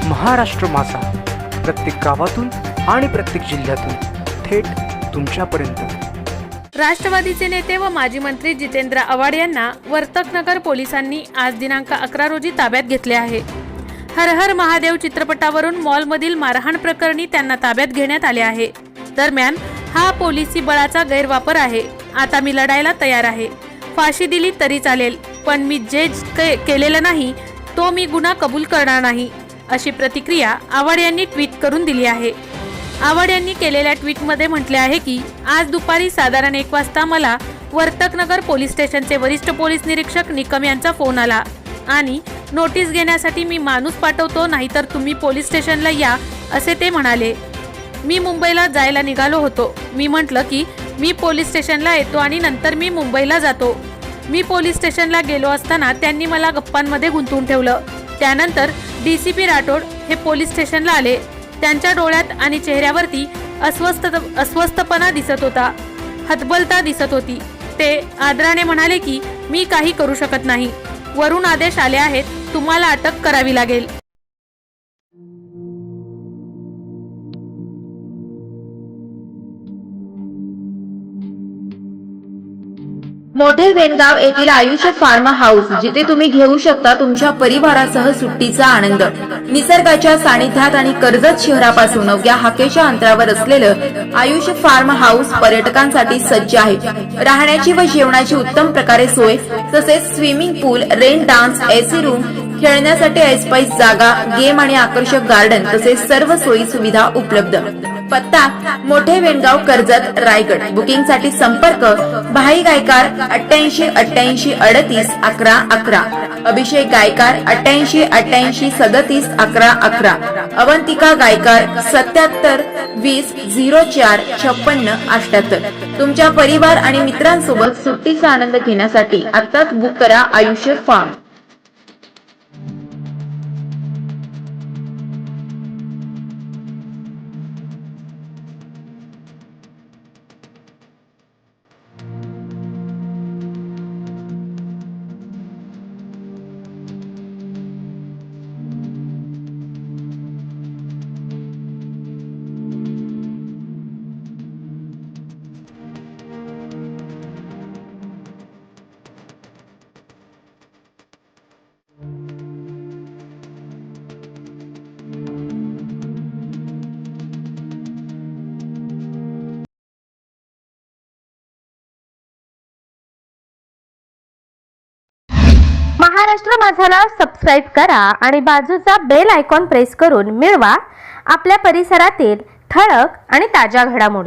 महाराष्ट्र माझा, प्रत्येक गावातून आणि प्रत्येक जिल्ह्यातून थेट तुमच्यापर्यंत। राष्ट्रवादीचे नेते व माजी मंत्री जितेंद्र आव्हाड यांना वर्तकनगर पोलिसांनी आज दिनांक 11 रोजी ताब्यात घेतले आहे। हर हर महादेव चित्रपटावरून मॉलमधील मारहाण प्रकरणी त्यांना ताब्यात घेण्यात आले आहे। दरम्यान हा पोलिसी बळाचा गैरवापर आहे। आता मी लढायला तयार आहे। फाशी दिली तरी चालेल, पण मी जे केलेलं नाही तो मी गुन्हा कबूल करणार नाही, अशी प्रतिक्रिया आव्हाड यांनी ट्विट करून दिली आहे। आव्हाड यांनी केलेल्या ट्विटमध्ये म्हटले आहे की आज दुपारी साधारण 1 वाजता मला वर्तकनगर पोलीस स्टेशनचे वरिष्ठ पोलीस निरीक्षक निकम यांचा फोन आला आणि नोटीस घेण्यासाठी मी माणूस पाठवतो, नाहीतर तुम्ही पोलीस स्टेशनला या, असे ते म्हणाले। मी मुंबईला जायला निघालो होतो। मी म्हटलं की मी पोलीस स्टेशनला येतो आणि नंतर मी मुंबईला जातो। मी पोलीस स्टेशनला गेलो असताना त्यांनी मला गप्पांमध्ये गुंतवून ठेवलं। त्यानंतर डीसीपी राठोड हे पोलीस स्टेशनला आले। त्यांच्या डोळ्यात आणि चेहऱ्यावरती अस्वस्थपणा दिसत होता, हतबलता दिसत होती। ते आदराने म्हणाले की मी काही करू शकत नाही, वरून आदेश आले आहेत, तुम्हाला अटक करावी लागेल। मोठे वेणगाव येथील आयुष्य फार्म हाऊस, जिथे तुम्ही घेऊ शकता तुमच्या परिवारासह सुट्टीचा आनंद। निसर्गाच्या सानिध्यात आणि कर्जत शहरापासून अवघ्या हाकेच्या अंतरावर असलेलं आयुष्य फार्म हाऊस पर्यटकांसाठी सज्ज आहे। राहण्याची व जेवणाची उत्तम प्रकारे सोय, तसेच स्विमिंग पूल, रेन डान्स, एसी रूम, खेळण्यासाठी ऐसपैस जागा, गेम आणि आकर्षक गार्डन तसेच सर्व सोयी सुविधा उपलब्ध। पत्ता मोठे वेणगाव, कर्जत, रायगड। बुकिंग साठी संपर्क भाई गायकार 88 88 38 11 11, अभिषेक गायकार 88 88 37 11 11, अवंतिका गायकार 77 20 04 56 78। तुमच्या परिवार आणि मित्रांसोबत सुट्टीचा आनंद घेण्यासाठी आताच बुक करा आयुष्य फार्म। महाराष्ट्र माझाला सबस्क्राईब करा आणि बाजूचा बेल आयकॉन प्रेस करून मिळवा आपल्या परिसरातील ठळक आणि ताज्या घडामोडी।